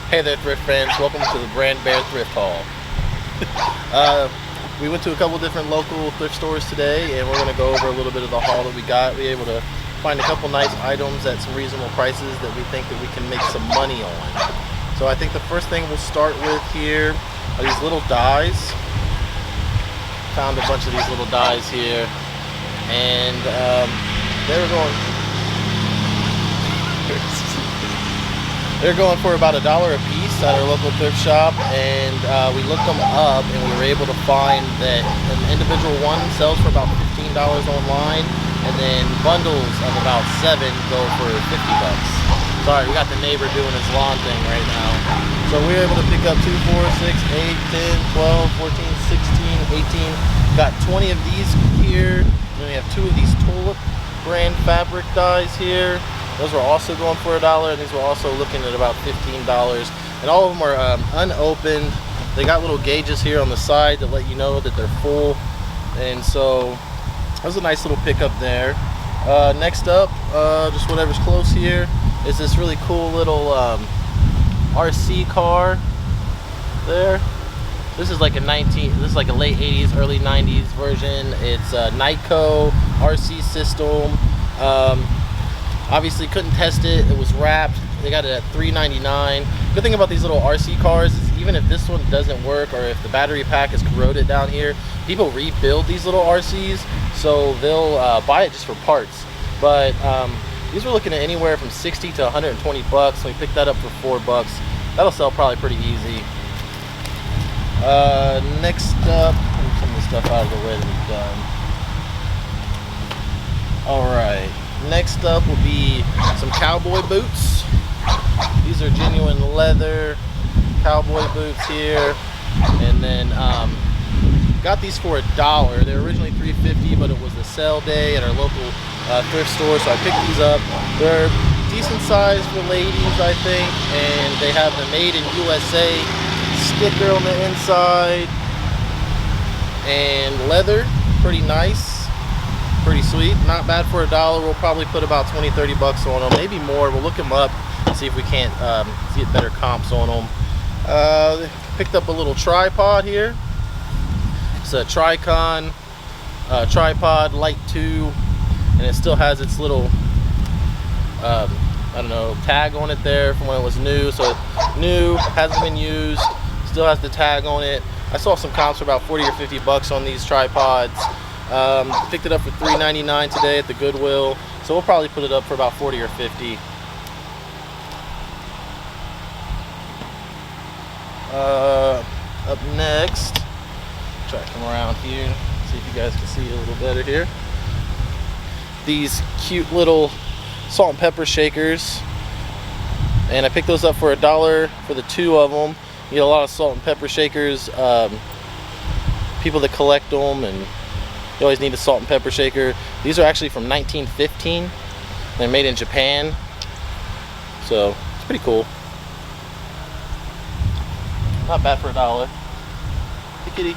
Hey there, thrift fans. Welcome to the Brand Bear Thrift Haul. We went to a couple different local thrift stores today, and we're going to go over a little bit of the haul that we got. We were able to find a couple nice items at some reasonable prices that we think that we can make some money on. So I think the first thing we'll start with here are these little dies. Found a bunch of these little dies here, and they're going for about $1 a piece at our local thrift shop, and we looked them up and we were able to find that an individual one sells for about $15 online, and then bundles of about 7 go for 50 bucks. Sorry, we got the neighbor doing his lawn thing right now. So we were able to pick up 2, 4, 6, 8, 10, 12, 14, 16, 18. Got 20 of these here. Then we have 2 of these Tulip brand fabric dies here. Those were also going for $1, and these were also looking at about $15. And all of them are unopened. They got little gauges here on the side to let you know that they're full. And so that was a nice little pickup there. Next up, just whatever's close here, is this really cool little RC car there. This is like a late 80s, early 90s version. It's a Nyco RC system. Obviously couldn't test it. It was wrapped. They got it at $3.99. Good thing about these little RC cars is even if this one doesn't work or if the battery pack is corroded down here, people rebuild these little RCs, so they'll buy it just for parts. But these were looking at anywhere from 60 to 120 bucks. So we picked that up for $4. That'll sell probably pretty easy. Next up, move some of the stuff out of the way that we've done. All right. Next up will be some cowboy boots. These are genuine leather cowboy boots here, and then got these for $1. They were originally $3.50, but it was the sale day at our local thrift store, so I picked these up. They're decent size for ladies, I think, and they have the Made in USA sticker on the inside, and leather, pretty nice. Pretty sweet, not bad for $1. We'll probably put about 20-30 bucks on them, maybe more. We'll look them up and see if we can't get better comps on them. Picked up a little tripod here. It's a Tricon tripod Lite 2, and it still has its little I don't know, tag on it there from when it was new. So it's new, hasn't been used, still has the tag on it. I saw some comps for about 40 or 50 bucks on these tripods. Picked it up for $3.99 today at the Goodwill, so we'll probably put it up for about 40 or 50. Up next, try to come around here, see if you guys can see a little better here. These cute little salt and pepper shakers, and I picked those up for $1 for the 2 of them. You get a lot of salt and pepper shakers. People that collect them, and you always need a salt and pepper shaker. These are actually from 1915. They're made in Japan, so it's pretty cool. Not bad for $1. Hey kitty.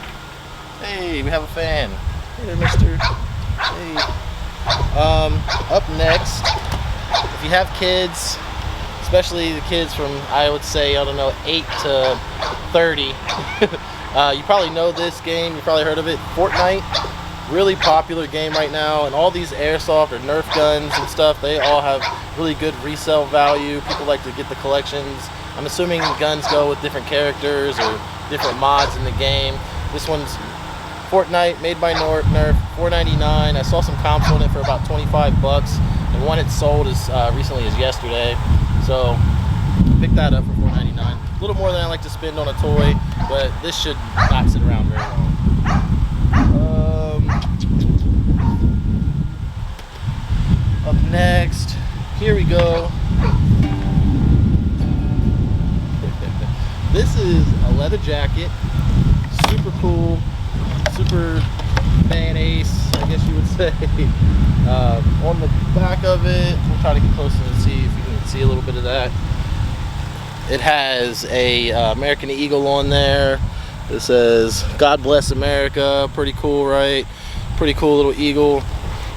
Hey, we have a fan. Hey there, mister. Hey. Up next, if you have kids, especially the kids from, I would say, I don't know, 8 to 30, you probably know this game. You probably heard of it. Fortnite. Really popular game right now, and all these airsoft or Nerf guns and stuff, they all have really good resale value. People like to get the collections. I'm assuming guns go with different characters or different mods in the game. This one's Fortnite, made by Nerf, $4.99. I saw some comps on it for about 25 bucks, and one it sold as recently as yesterday. So picked that up for $4.99. A little more than I like to spend on a toy, but this should not sit around very long. Up next, here we go. This is a leather jacket, super cool, super badass, I guess you would say. On the back of it, we'll try to get closer and see if you can see a little bit of that. It has a American Eagle on there. It says, "God bless America." Pretty cool, right? Pretty cool little eagle.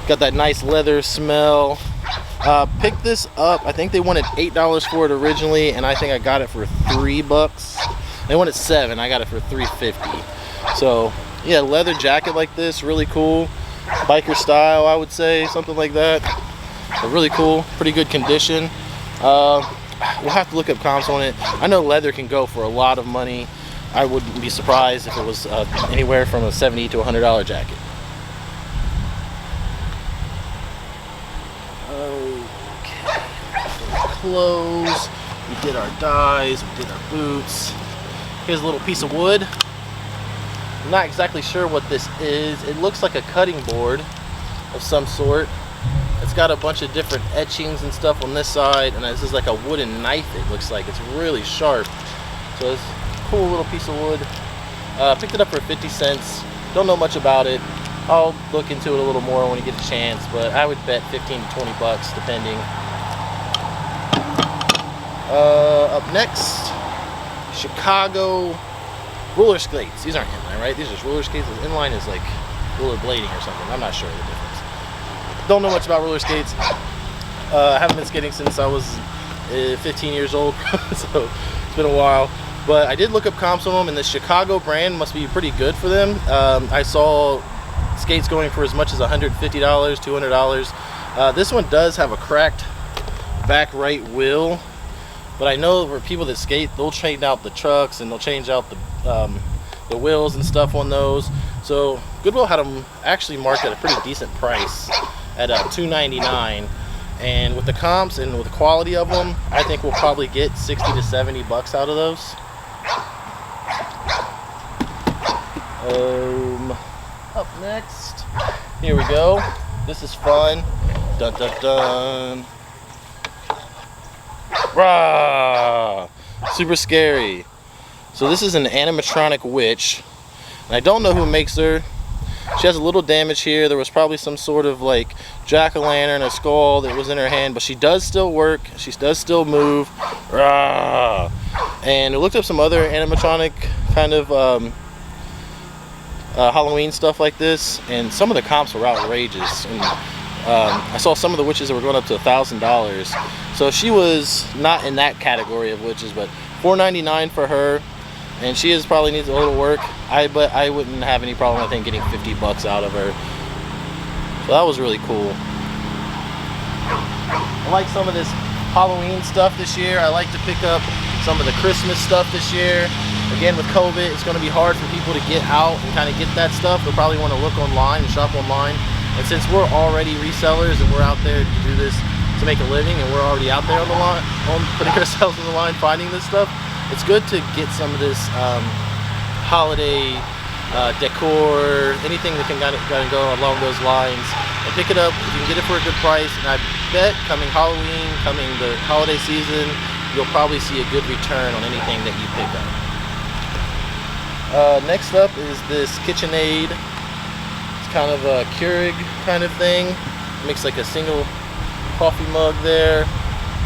Got that nice leather smell. Picked this up. I think they wanted $8 for it originally, and I think I got it for $3. They wanted $7. I got it for $3.50. So yeah, leather jacket like this, really cool. Biker style, I would say, something like that. But really cool, pretty good condition. We'll have to look up comps on it. I know leather can go for a lot of money. I wouldn't be surprised if it was anywhere from a $70 to $100 jacket. Okay, clothes. We did our dyes, we did our boots. Here's a little piece of wood. I'm not exactly sure what this is. It looks like a cutting board of some sort. It's got a bunch of different etchings and stuff on this side, and this is like a wooden knife. It looks like it's really sharp. So it's a cool little piece of wood. Picked it up for 50 cents. Don't know much about it. I'll look into it a little more when you get a chance, but I would bet 15 to 20 bucks depending. Up next, Chicago roller skates. These aren't inline, right? These are just roller skates. Inline is like roller blading or something. I'm not sure the difference. Don't know much about roller skates. I haven't been skating since I was 15 years old, so it's been a while. But I did look up comps on them, and the Chicago brand must be pretty good for them. I saw skates going for as much as $150, $200. This one does have a cracked back right wheel, but I know for people that skate, they'll change out the trucks and they'll change out the wheels and stuff on those. So Goodwill had them actually marked at a pretty decent price at $2.99, and with the comps and with the quality of them, I think we'll probably get 60 to 70 bucks out of those. Up next, here we go. This is fun. Dun dun dun. Rah! Super scary. So this is an animatronic witch, and I don't know who makes her. She has a little damage here. There was probably some sort of like jack-o'-lantern, a skull that was in her hand, but she does still work. She does still move. Rah! And I looked up some other animatronic kind of Halloween stuff like this, and some of the comps were outrageous. And I saw some of the witches that were going up to $1,000. So she was not in that category of witches, but $4.99 for her, and she probably needs a little work. But I wouldn't have any problem, I think, getting 50 bucks out of her. So that was really cool. I like some of this Halloween stuff this year. I like to pick up some of the Christmas stuff this year. Again, with COVID, it's going to be hard for people to get out and kind of get that stuff. They'll probably want to look online and shop online. And since we're already resellers and we're out there to do this to make a living, and we're already out there on the line, putting ourselves on the line, finding this stuff, it's good to get some of this holiday decor, anything that can kind of go along those lines, and pick it up. You can get it for a good price, and I bet coming Halloween, coming the holiday season, you'll probably see a good return on anything that you pick up. Next up is this KitchenAid. It's kind of a Keurig kind of thing. Makes like a single coffee mug there.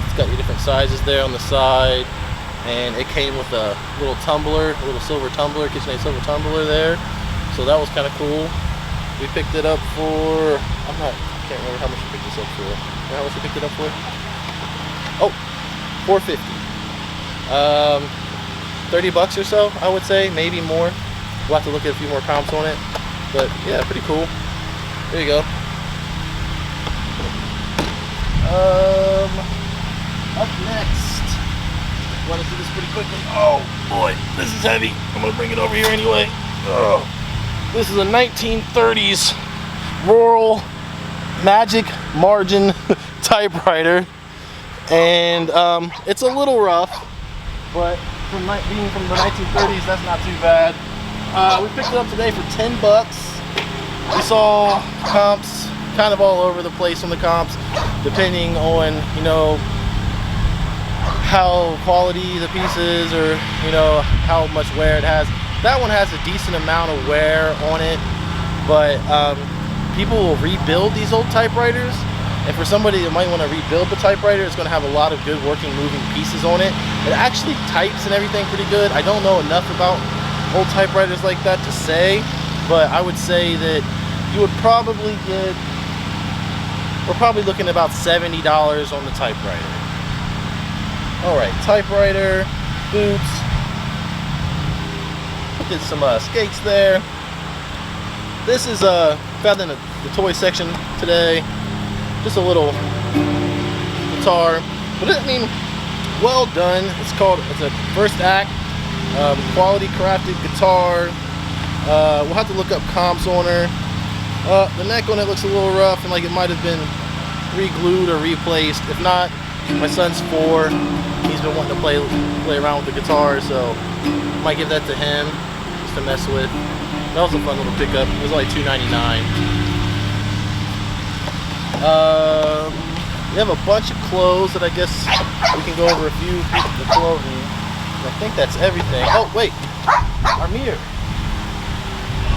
It's got your different sizes there on the side, and it came with a little tumbler, a little silver tumbler, KitchenAid silver tumbler there. So that was kind of cool. We picked it up for, I can't remember how much we picked this up for. You know how much we picked it up for? Oh, $4.50. 30 bucks or so, I would say, maybe more. We'll have to look at a few more comps on it, but yeah, pretty cool. There you go. Up next, want to do this pretty quickly. Oh boy, this is heavy. I'm gonna bring it over here anyway. Oh, this is a 1930s rural magic margin typewriter, and it's a little rough, but being from the 1930s, that's not too bad. We picked it up today for 10 bucks. We saw comps kind of all over the place on the comps, depending on, you know, how quality the piece is, or, you know, how much wear it has. That one has a decent amount of wear on it, but people will rebuild these old typewriters. And for somebody that might want to rebuild the typewriter, it's going to have a lot of good working moving pieces on it. It actually types and everything pretty good. I don't know enough about old typewriters like that to say, but I would say that you would probably get we're probably looking at about $70 on the typewriter. Alright, typewriter, boots. Did some skates there. This is found in the toy section today. Just a little guitar. But I mean, well done. It's a first act, quality crafted guitar. We'll have to look up comps on her. The neck on it looks a little rough and like it might have been re-glued or replaced. If not, my son's 4. He's been wanting to play around with the guitar, so I might give that to him just to mess with. That was a fun little pickup. It was only $2.99. We have a bunch of clothes that I guess we can go over a few pieces of clothing. I think that's everything. Oh wait, our mirror.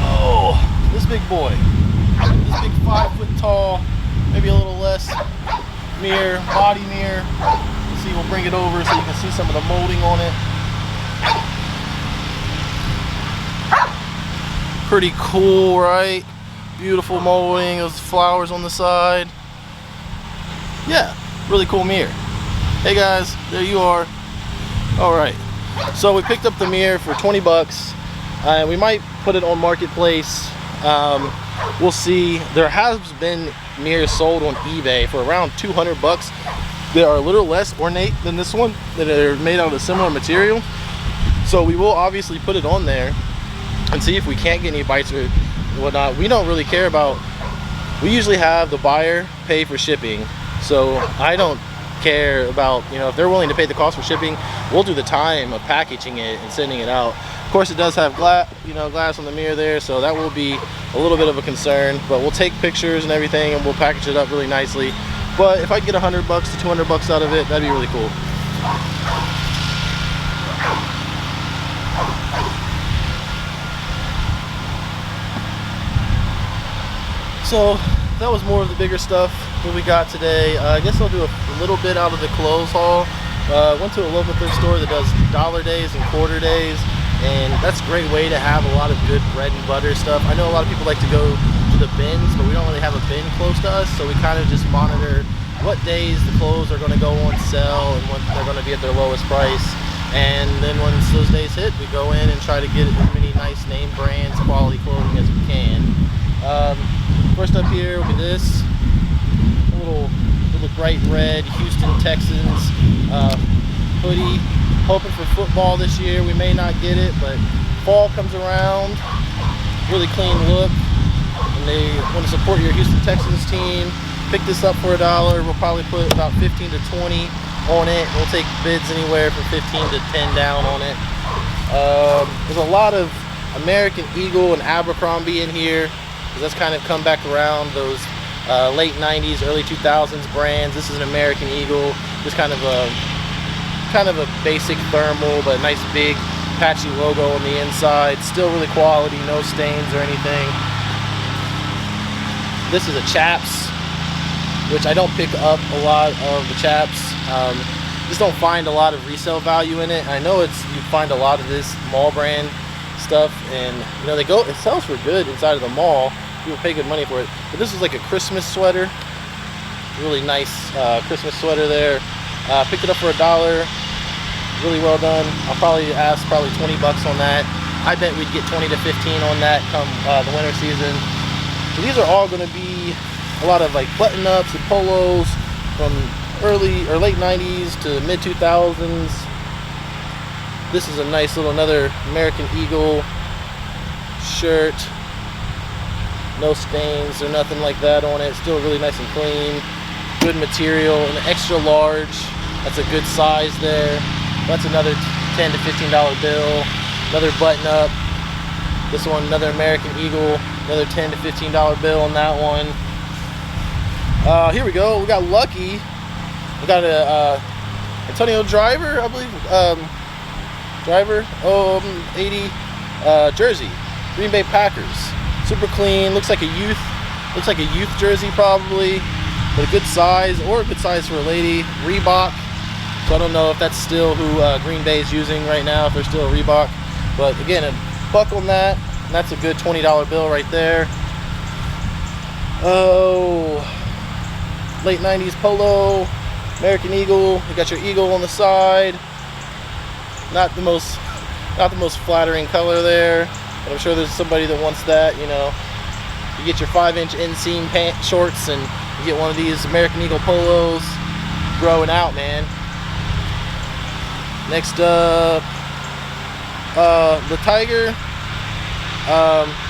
Oh, this big boy. This big 5 foot tall, maybe a little less mirror, body mirror. Let's see, we'll bring it over so you can see some of the molding on it. Pretty cool, right? Beautiful molding, those flowers on the side. Yeah, really cool mirror. Hey guys, there you are. Alright, so we picked up the mirror for 20 bucks. We might put it on Marketplace. We'll see. There has been mirrors sold on eBay for around 200 bucks. They are a little less ornate than this one, that are made out of a similar material. So we will obviously put it on there and see if we can't get any bites or whatnot. We don't really care about, we usually have the buyer pay for shipping. So I don't care about, you know, if they're willing to pay the cost for shipping, we'll do the time of packaging it and sending it out. Of course, it does have glass on the mirror there, so that will be a little bit of a concern, but we'll take pictures and everything and we'll package it up really nicely. But if I can get 100 bucks to 200 bucks out of it, that'd be really cool. So that was more of the bigger stuff that we got today. I guess I'll do a little bit out of the clothes haul. Went to a local thrift store that does dollar days and quarter days, and that's a great way to have a lot of good bread and butter stuff. I know a lot of people like to go to the bins, but we don't really have a bin close to us, so we kind of just monitor what days the clothes are going to go on sale and when they're going to be at their lowest price. And then once those days hit, we go in and try to get as many nice name brands, quality clothing as we can. First up here will be this little bright red Houston Texans hoodie. Hoping for football this year. We may not get it, but fall comes around, really clean look, and they want to support your Houston Texans team. Pick this up for $1. We'll probably put about 15 to 20 on it. We'll take bids anywhere from 15 to 10 down on it. There's a lot of American Eagle and Abercrombie in here, because that's kind of come back around, those late 90s, early 2000s brands. This is an American Eagle, just kind of a basic thermal, but a nice big patchy logo on the inside. Still really quality, no stains or anything. This is a Chaps, which I don't pick up a lot of the Chaps. Just don't find a lot of resale value in it. I know you find a lot of this mall brand stuff, and you know it sells for good inside of the mall. People pay good money for it. But this is like a Christmas sweater, really nice Christmas sweater there. Picked it up for $1. Really well done. I'll probably ask 20 bucks on that. I bet we'd get 20 to 15 on that come the winter season. So these are all going to be a lot of like button ups and polos from early or late 90s to mid 2000s. This is a nice little another American Eagle shirt. No stains or nothing like that on it. Still really nice and clean. Good material. An extra large. That's a good size there. That's another $10 to $15 bill. Another button up. This one, another American Eagle. Another $10 to $15 bill on that one. Here we go. We got lucky. We got a Antonio Driver, I believe. Driver 80 jersey. Green Bay Packers. Super clean. Looks like a youth jersey probably, but a good size, or a good size for a lady. Reebok. So I don't know if that's still who Green Bay is using right now, if they're still a Reebok. But again, a buck on that, and that's a good $20 bill right there. Oh, late 90s polo, American Eagle. You got your eagle on the side. Not the most flattering color there, but I'm sure there's somebody that wants that. You know, you get your 5-inch inseam pant shorts, and you get one of these American Eagle polos. Growing out, man. Next up, the Tiger.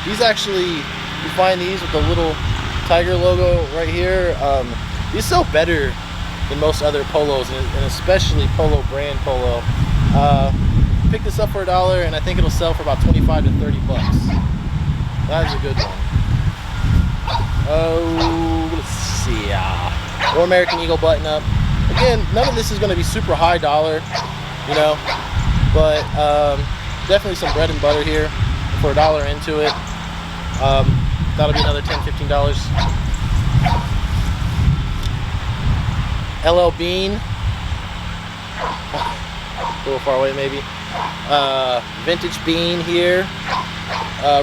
These actually, you find these with the little Tiger logo right here. These sell better than most other polos, and especially Polo brand polo. Pick this up for $1, and I think it'll sell for about 25 to 30 bucks. That's a good one. Oh, let's see. More American Eagle button up. Again, none of this is going to be super high dollar, you know, but definitely some bread and butter here for $1 into it. That'll be another $10, $15. LL Bean, a little far away maybe. Vintage bean here.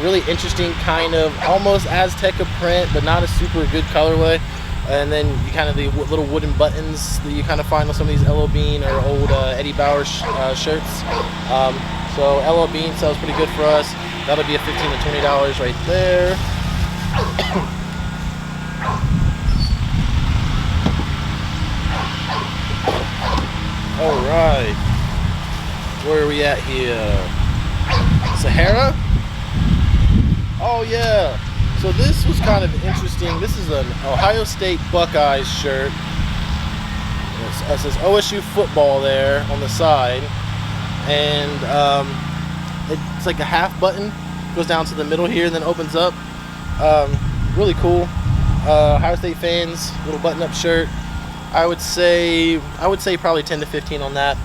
Really interesting, kind of almost Azteca print, but not a super good colorway. And then you kind of the little wooden buttons that you kind of find on some of these LL Bean or old Eddie Bauer shirts. So LL Bean sells pretty good for us. That'll be a $15 to $20 right there. All right, where are we at here? Sahara? Oh yeah. So this was kind of interesting. This is an Ohio State Buckeyes shirt. It says OSU football there on the side, and it's like a half button, goes down to the middle here and then opens up. Really cool. Ohio State fans, little button-up shirt. I would say probably 10 to 15 on that.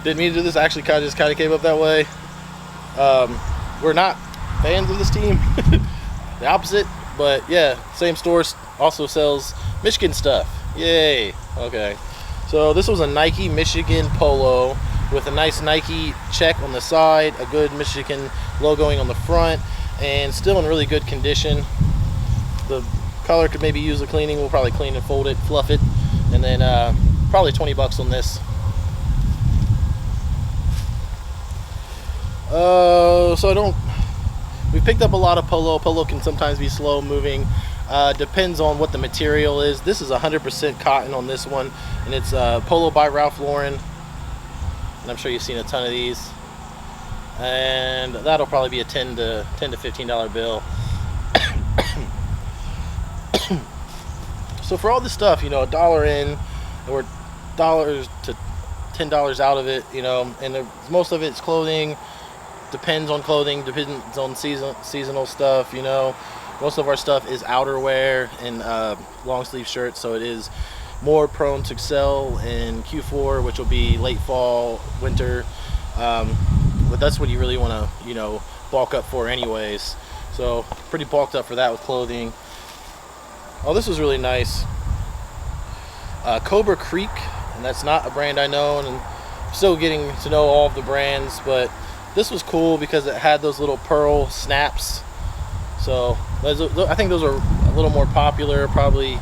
Didn't mean to do this. Actually, just kind of came up that way. We're not fans of this team. The opposite, but yeah, same store also sells Michigan stuff. Yay. Okay, so this was a Nike Michigan polo with a nice Nike check on the side, a good Michigan logoing on the front, and still in really good condition. The color could maybe use a cleaning. We'll probably clean and fold it, fluff it, and then probably 20 bucks on this. We picked up a lot of polo. Polo can sometimes be slow moving. Depends on what the material is. This is 100% cotton on this one, and it's polo by Ralph Lauren, and I'm sure you've seen a ton of these. And that'll probably be a $10 to $15 bill. So for all this stuff, you know, $1 in, or $1 to $10 out of it, you know, and most of it's clothing. Depends on clothing, depends on seasonal stuff, you know. Most of our stuff is outerwear and long sleeve shirts, so it is more prone to sell in Q4, which will be late fall, winter. But that's what you really want to, you know, bulk up for anyways. So pretty bulked up for that with clothing. Oh, this was really nice. Cobra Creek, and that's not a brand I know, and I'm still getting to know all of the brands, but this was cool because it had those little pearl snaps. So I think those are a little more popular, probably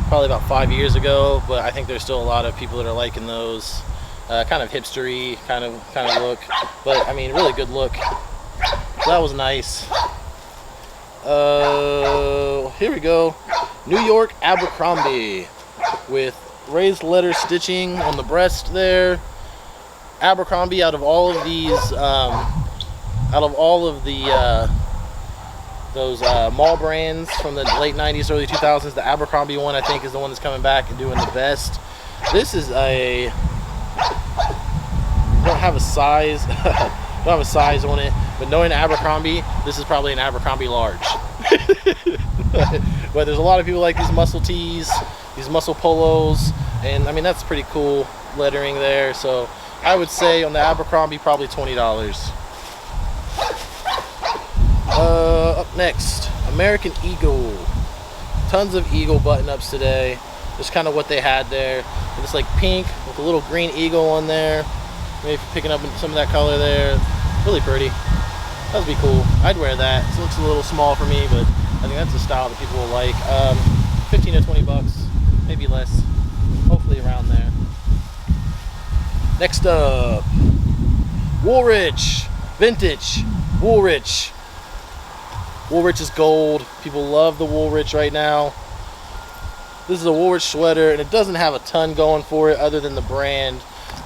about 5 years ago, but I think there's still a lot of people that are liking those. Kind of hipstery kind of look, but I mean, really good look. So that was nice. Here we go. New York Abercrombie with raised letter stitching on the breast there. Abercrombie, out of all of those mall brands from the late 90s, early 2000s, the Abercrombie one I think is the one that's coming back and doing the best. This is I don't have a size on it, but knowing Abercrombie, this is probably an Abercrombie large. But there's a lot of people like these muscle tees, these muscle polos, and I mean, that's pretty cool lettering there. So I would say on the Abercrombie, probably $20. Up next, American Eagle. Tons of Eagle button-ups today. Just kind of what they had there. It's like pink with a little green eagle on there. Maybe picking up some of that color there. Really pretty. That'd be cool. I'd wear that. It looks a little small for me, but I think that's a style that people will like. 15 to 20 bucks, maybe less. Hopefully around there. Next up, Woolrich, vintage Woolrich. Woolrich is gold. People love the Woolrich right now. This is a Woolrich sweater, and it doesn't have a ton going for it other than the brand.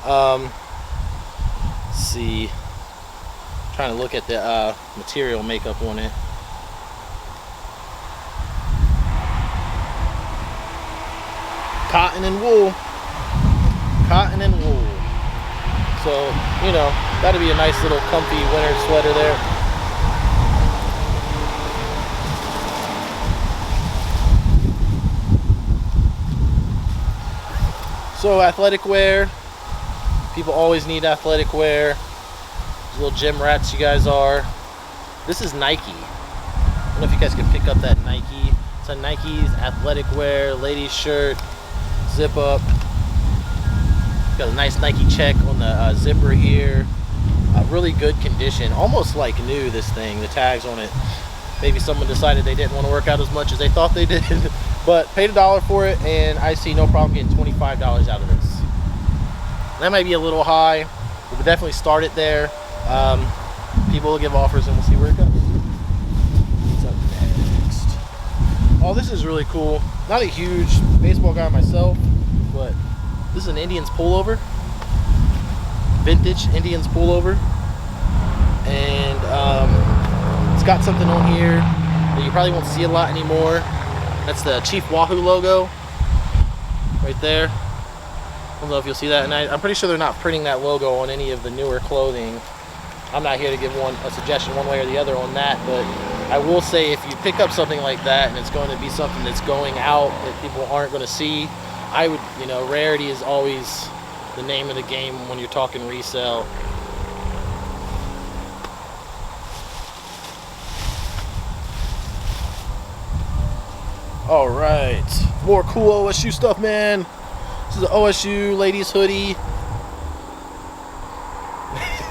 Let's see. I'm trying to look at the material makeup on it. Cotton and wool. Cotton and wool. So, you know, that'd be a nice little comfy winter sweater there. So athletic wear, people always need athletic wear. Little gym rats you guys are. This is Nike. I don't know if you guys can pick up that Nike. It's a Nike's athletic wear, ladies shirt, zip up. Got a nice Nike check on the zipper here. Really good condition, almost like new, this thing, the tags on it. Maybe someone decided they didn't want to work out as much as they thought they did, but paid $1 for it, and I see no problem getting $25 out of this. That might be a little high. We could definitely start it there. People will give offers, and we'll see where it goes. What's up next? Oh, this is really cool. Not a huge baseball guy myself, but this is an Indians pullover. Vintage Indians pullover. And it's got something on here that you probably won't see a lot anymore. That's the Chief Wahoo logo right there. I don't know if you'll see that, and I'm pretty sure they're not printing that logo on any of the newer clothing. I'm not here to give a suggestion one way or the other on that, but I will say if you pick up something like that and it's going to be something that's going out that people aren't going to see, I would, you know, rarity is always the name of the game when you're talking resale. All right, more cool OSU stuff, man. This is an OSU ladies hoodie.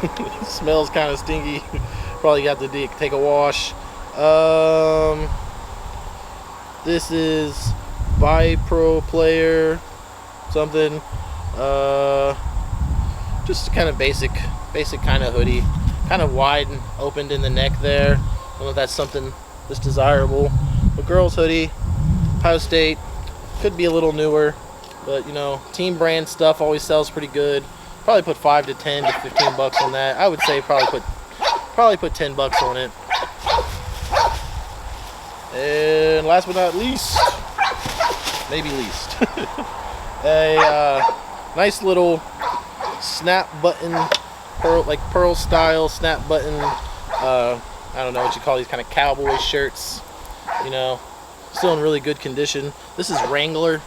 It smells kind of stinky. Probably got to take a wash. This is Buy Pro Player something. Just kind of basic kind of hoodie. Kind of wide and opened in the neck there. I don't know if that's something that's desirable. A girl's hoodie. Ohio State. Could be a little newer, but you know, team brand stuff always sells pretty good. Probably put 5 to 10 to 15 bucks on that. I would say probably put 10 bucks on it. And last but not least, maybe least, a nice little snap button, pearl style snap button. I don't know what you call these kind of cowboy shirts. You know, still in really good condition. This is Wrangler.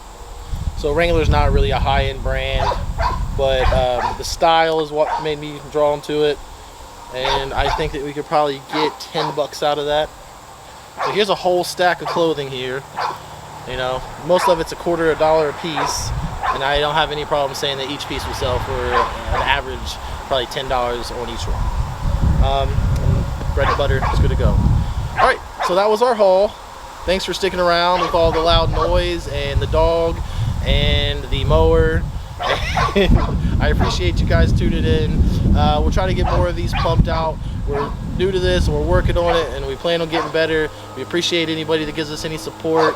So Wrangler's not really a high-end brand, but the style is what made me drawn to it, and I think that we could probably get 10 bucks out of that. So here's a whole stack of clothing here. You know, most of it's $0.25 a piece, and I don't have any problem saying that each piece will sell for an average probably $10 on each one. And bread and butter is good to go. All right, so that was our haul. Thanks for sticking around with all the loud noise and the dog and the mower. I appreciate you guys tuning in. We'll try to get more of these pumped out. We're new to this and we're working on it, and we plan on getting better. We appreciate anybody that gives us any support.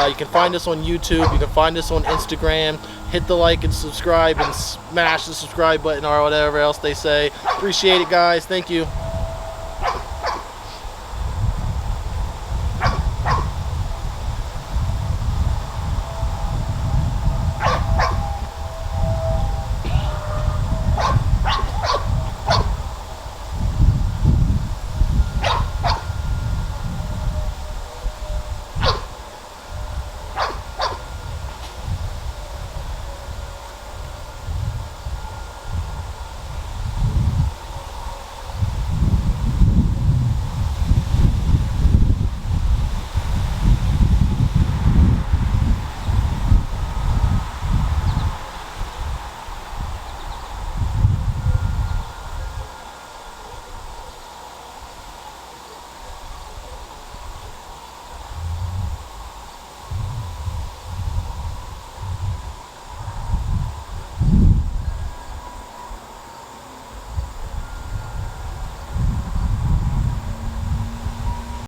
You can find us on YouTube. You can find us on Instagram. Hit the like and subscribe and smash the subscribe button or whatever else they say. Appreciate it, guys. Thank you.